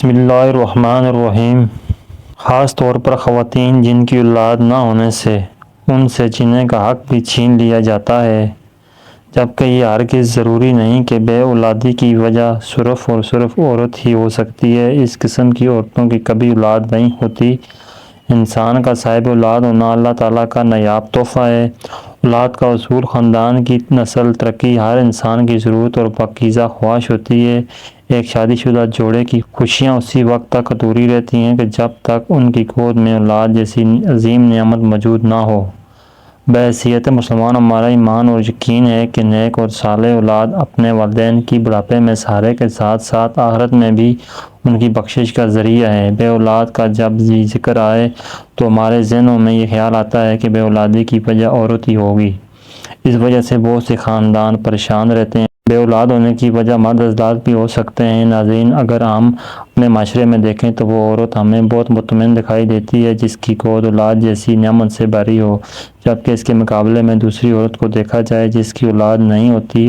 بسم اللہ الرحمن الرحیم۔ خاص طور پر خواتین جن کی اولاد نہ ہونے سے ان سے جینے کا حق بھی چھین لیا جاتا ہے، جبکہ یہ ہرگز ضروری نہیں کہ بے اولادی کی وجہ صرف اور صرف عورت ہی ہو سکتی ہے۔ اس قسم کی عورتوں کی کبھی اولاد نہیں ہوتی۔ انسان کا صاحب اولاد ہونا اللہ تعالیٰ کا نایاب تحفہ ہے۔ اولاد کا حصول خاندان کی نسل ترقی ہر انسان کی ضرورت اور پاکیزہ خواہش ہوتی ہے۔ ایک شادی شدہ جوڑے کی خوشیاں اسی وقت تک ادھوری رہتی ہیں کہ جب تک ان کی گود میں اولاد جیسی عظیم نعمت موجود نہ ہو۔ بحیثیت مسلمان ہمارا ایمان اور یقین ہے کہ نیک اور صالح اولاد اپنے والدین کی بڑھاپے میں سہارے کے ساتھ ساتھ آخرت میں بھی ان کی بخشش کا ذریعہ ہے۔ بے اولاد کا جب ذکر آئے تو ہمارے ذہنوں میں یہ خیال آتا ہے کہ بے اولادی کی وجہ عورت ہی ہوگی۔ اس وجہ سے بہت سے خاندان پریشان رہتے ہیں۔ بے اولاد ہونے کی وجہ مرد حضرات بھی ہو سکتے ہیں۔ ناظرین، اگر ہم اپنے معاشرے میں دیکھیں تو وہ عورت ہمیں بہت مطمئن دکھائی دیتی ہے جس کی گود اولاد جیسی نعمت سے بھری ہو، جبکہ اس کے مقابلے میں دوسری عورت کو دیکھا جائے جس کی اولاد نہیں ہوتی،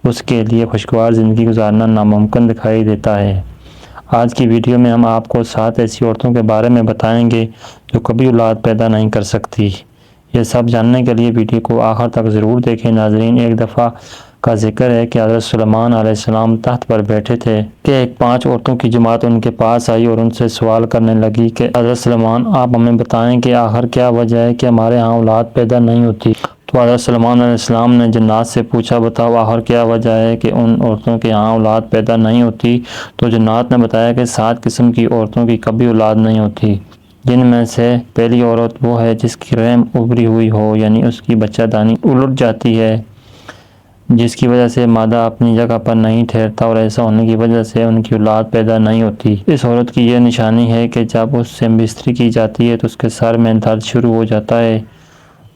اس کے لیے خوشگوار زندگی گزارنا ناممکن دکھائی دیتا ہے۔ آج کی ویڈیو میں ہم آپ کو 7 ایسی عورتوں کے بارے میں بتائیں گے جو کبھی اولاد پیدا نہیں کر سکتی۔ یہ سب جاننے کے لیے ویڈیو کو آخر تک ضرور دیکھیں۔ ناظرین، ایک دفعہ کا ذکر ہے کہ حضرت سلیمان علیہ السلام تخت پر بیٹھے تھے کہ ایک 5 عورتوں کی جماعت ان کے پاس آئی اور ان سے سوال کرنے لگی کہ حضرت سلیمان، آپ ہمیں بتائیں کہ آخر کیا وجہ ہے کہ ہمارے ہاں اولاد پیدا نہیں ہوتی۔ تو حضرت سلیمان علیہ السلام نے جنات سے پوچھا، بتاؤ آخر کیا وجہ ہے کہ ان عورتوں کے ہاں اولاد پیدا نہیں ہوتی؟ تو جنات نے بتایا کہ 7 قسم کی عورتوں کی کبھی اولاد نہیں ہوتی، جن میں سے پہلی عورت وہ ہے جس کی رحم ابری ہوئی ہو، یعنی اس کی بچہ دانی الٹ جاتی ہے، جس کی وجہ سے مادہ اپنی جگہ پر نہیں ٹھہرتا اور ایسا ہونے کی وجہ سے ان کی اولاد پیدا نہیں ہوتی۔ اس عورت کی یہ نشانی ہے کہ جب اس سے بستری کی جاتی ہے تو اس کے سر میں درد شروع ہو جاتا ہے۔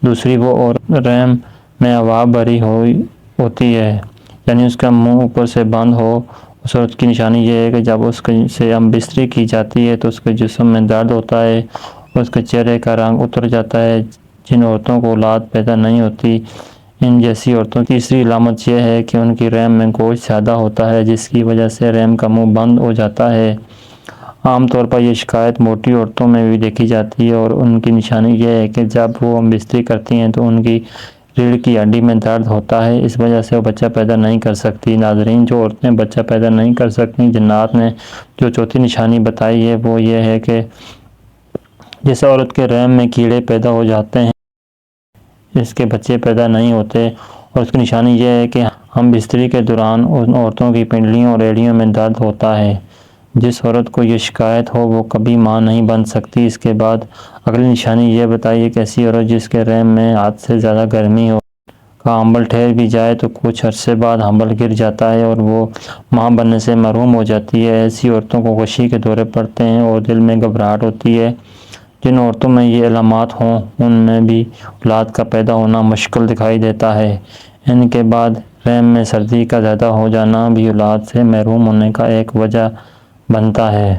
دوسری، وہ عورت رحم میں ہوا بھری ہوتی ہے، یعنی اس کا منہ اوپر سے بند ہو۔ اس عورت کی نشانی یہ ہے کہ جب اس سے بستری کی جاتی ہے تو اس کے جسم میں درد ہوتا ہے اور اس کے چہرے کا رنگ اتر جاتا ہے۔ جن عورتوں کو اولاد پیدا نہیں ہوتی، ان جیسی عورتوں کی تیسری علامت یہ ہے کہ ان کی رحم میں گوشت زیادہ ہوتا ہے، جس کی وجہ سے رحم کا منہ بند ہو جاتا ہے۔ عام طور پر یہ شکایت موٹی عورتوں میں بھی دیکھی جاتی ہے اور ان کی نشانی یہ ہے کہ جب وہ بستری کرتی ہیں تو ان کی ریڑھ کی ہڈی میں درد ہوتا ہے، اس وجہ سے وہ بچہ پیدا نہیں کر سکتی۔ ناظرین، جو عورتیں بچہ پیدا نہیں کر سکتی، جنات نے جو چوتھی نشانی بتائی ہے وہ یہ ہے کہ جس عورت کے رحم میں کیڑے پیدا ہو جاتے ہیں، اس کے بچے پیدا نہیں ہوتے، اور اس کی نشانی یہ ہے کہ ہم بستری کے دوران ان عورتوں کی پنڈلیوں اور ایڑیوں میں درد ہوتا ہے۔ جس عورت کو یہ شکایت ہو وہ کبھی ماں نہیں بن سکتی۔ اس کے بعد اگلی نشانی یہ بتائیے کہ ایسی عورت جس کے رحم میں حد سے زیادہ گرمی ہو کا حمل ٹھہر بھی جائے تو کچھ عرصے بعد حمل گر جاتا ہے اور وہ ماں بننے سے محروم ہو جاتی ہے۔ ایسی عورتوں کو غشی کے دورے پڑتے ہیں اور دل میں گھبراہٹ ہوتی ہے۔ جن عورتوں میں یہ علامات ہوں ان میں بھی اولاد کا پیدا ہونا مشکل دکھائی دیتا ہے۔ ان کے بعد رحم میں سردی کا زیادہ ہو جانا بھی اولاد سے محروم ہونے کا ایک وجہ بنتا ہے۔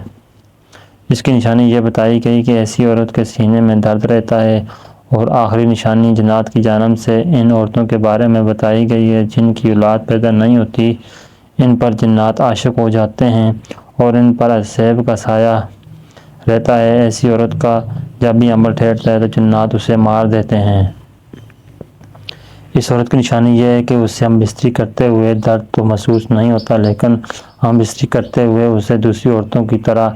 اس کی نشانی یہ بتائی گئی کہ ایسی عورت کے سینے میں درد رہتا ہے۔ اور آخری نشانی جنات کی جانب سے ان عورتوں کے بارے میں بتائی گئی ہے جن کی اولاد پیدا نہیں ہوتی۔ ان پر جنات عاشق ہو جاتے ہیں اور ان پر عذاب کا سایہ رہتا ہے۔ ایسی عورت کا جب بھی حمل ٹھہرتا ہے تو جنات اسے مار دیتے ہیں۔ اس عورت کی نشانی یہ ہے کہ اسے ہم بستری کرتے ہوئے درد تو محسوس نہیں ہوتا، لیکن ہم بستری کرتے ہوئے اسے دوسری عورتوں کی طرح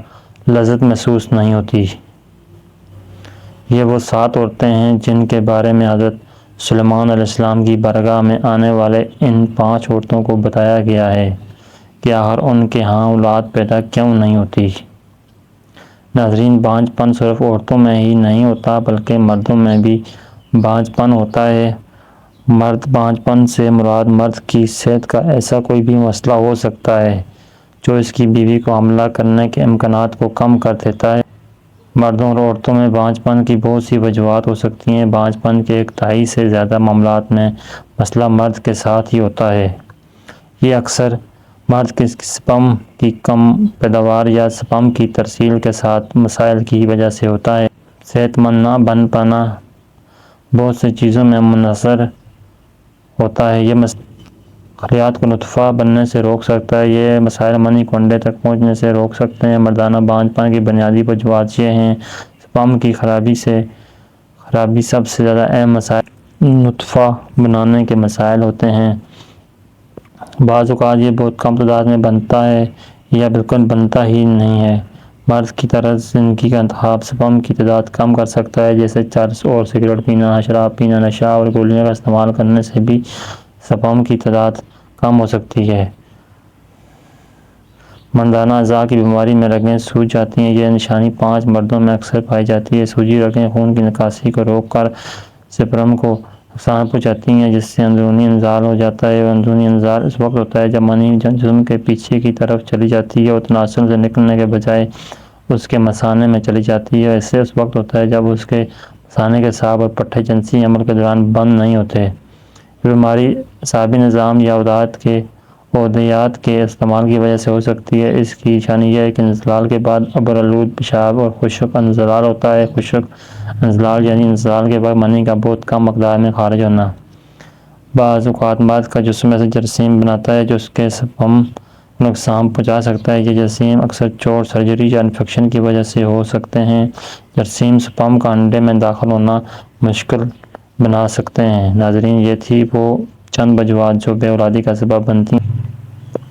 لذت محسوس نہیں ہوتی۔ یہ وہ 7 عورتیں ہیں جن کے بارے میں حضرت سلیمان علیہ السلام کی بارگاہ میں آنے والے ان 5 عورتوں کو بتایا گیا ہے کہ آخر ان کے ہاں اولاد پیدا کیوں نہیں ہوتی۔ ناظرین، بانجھ پن صرف عورتوں میں ہی نہیں ہوتا بلکہ مردوں میں بھی بانجھ پن ہوتا ہے۔ مرد بانجھ پن سے مراد مرد کی صحت کا ایسا کوئی بھی مسئلہ ہو سکتا ہے جو اس کی بیوی کو حاملہ کرنے کے امکانات کو کم کر دیتا ہے۔ مردوں اور عورتوں میں بانجھ پن کی بہت سی وجوہات ہو سکتی ہیں۔ بانجھ پن کے 1/3 سے زیادہ معاملات میں مسئلہ مرد کے ساتھ ہی ہوتا ہے۔ یہ اکثر مرد کے سپرم کی کم پیداوار یا سپرم کی ترسیل کے ساتھ مسائل کی وجہ سے ہوتا ہے۔ صحت مند نہ بن پانا بہت سی چیزوں میں منحصر ہوتا ہے۔ یہ خلیات کو نطفہ بننے سے روک سکتا ہے۔ یہ مسائل منی کو انڈے تک پہنچنے سے روک سکتے ہیں۔ مردانہ بانجھ پن کی بنیادی وجوہات یہ ہیں: سپرم کی خرابی سب سے زیادہ اہم مسائل نطفہ بنانے کے مسائل ہوتے ہیں۔ بعض اوقات یہ بہت کم تعداد میں بنتا ہے یا بالکل بنتا ہی نہیں ہے۔ مرد کی طرز زندگی کا انتخاب سپرم کی تعداد کم کر سکتا ہے، جیسے چرس اور سگریٹ پینا، شراب پینا، نشہ اور گولیوں کا استعمال کرنے سے بھی سپرم کی تعداد کم ہو سکتی ہے۔ مردانہ اعضاء کی بیماری میں رگیں سوج جاتی ہیں۔ یہ نشانی 5 مردوں میں اکثر پائی جاتی ہے۔ سوجی رگیں خون کی نکاسی کو روک کر سپرم کو نقصان پہنچاتی ہیں، جس سے اندرونی انزال ہو جاتا ہے۔ اندرونی انزال اس وقت ہوتا ہے جب منی جسم کے پیچھے کی طرف چلی جاتی ہے اور تناسل سے نکلنے کے بجائے اس کے مثانے میں چلی جاتی ہے۔ ایسے اس وقت ہوتا ہے جب اس کے مثانے کے اعصاب اور پٹھے جنسی عمل کے دوران بند نہیں ہوتے۔ یہ بیماری اعصابی نظام یا ادویات کے استعمال کی وجہ سے ہو سکتی ہے۔ اس کی نشانی یہ ہے کہ انزلال کے بعد ابرآلود پیشاب اور خشک انزلال ہوتا ہے۔ خشک انزلال یعنی انزلال کے بعد منی کا بہت کم مقدار میں خارج ہونا۔ بعض اوقات مرد کا جسم ایسے جراثیم بناتا ہے جو اس کے سپرم کو نقصان پہنچا سکتا ہے۔ یہ جراثیم اکثر چوٹ، سرجری یا انفیکشن کی وجہ سے ہو سکتے ہیں۔ جراثیم سپرم کا انڈے میں داخل ہونا مشکل بنا سکتے ہیں۔ ناظرین، یہ تھی وہ چند وجوہات جو بے اولادی کا سبب بنتی ہیں۔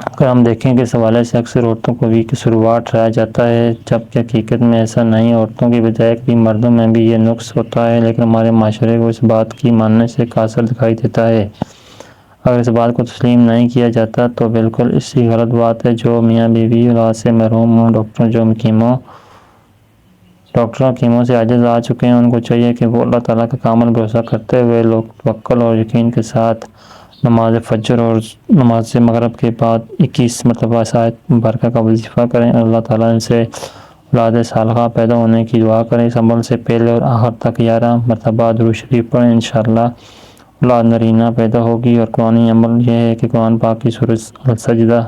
اگر ہم دیکھیں کہ اس حوالے سے اکثر عورتوں کو بھی قصوروار ٹھہرایا جاتا ہے، جبکہ حقیقت میں ایسا نہیں۔ عورتوں کی بجائے کئی مردوں میں بھی یہ نقص ہوتا ہے، لیکن ہمارے معاشرے کو اس بات کی ماننے سے قاصر دکھائی دیتا ہے۔ اگر اس بات کو تسلیم نہیں کیا جاتا تو بالکل اسی غلط بات ہے۔ جو میاں بیوی اولاد سے محروم ہوں، ڈاکٹروں کیمو سے عاجز آ چکے ہیں، ان کو چاہیے کہ وہ اللہ تعالیٰ کا کامل بھروسہ کرتے ہوئے توکل اور یقین کے ساتھ نماز فجر اور نماز مغرب کے بعد 21 مرتبہ اس آیت مبارکہ کا وظیفہ کریں۔ اللہ تعالیٰ ان سے اولاد صالحہ پیدا ہونے کی دعا کریں۔ اس عمل سے پہلے اور آخر تک 11 مرتبہ درود شریف پڑھیں، انشاءاللہ اولاد نرینہ پیدا ہوگی۔ اور قرآنی عمل یہ ہے کہ قرآن پاک کی سورۃ السجدہ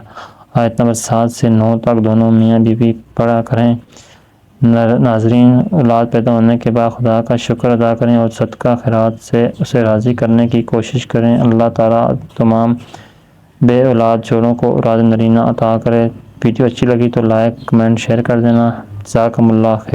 آیت نمبر 7 سے 9 تک دونوں میاں بیوی پڑھا کریں۔ ناظرین، اولاد پیدا ہونے کے بعد خدا کا شکر ادا کریں اور صدقہ خیرات سے اسے راضی کرنے کی کوشش کریں۔ اللہ تعالیٰ تمام بے اولاد جوڑوں کو اولاد نرینہ عطا کرے۔ ویڈیو اچھی لگی تو لائک، کمنٹ، شیئر کر دینا۔ جزاکم اللہ خیر۔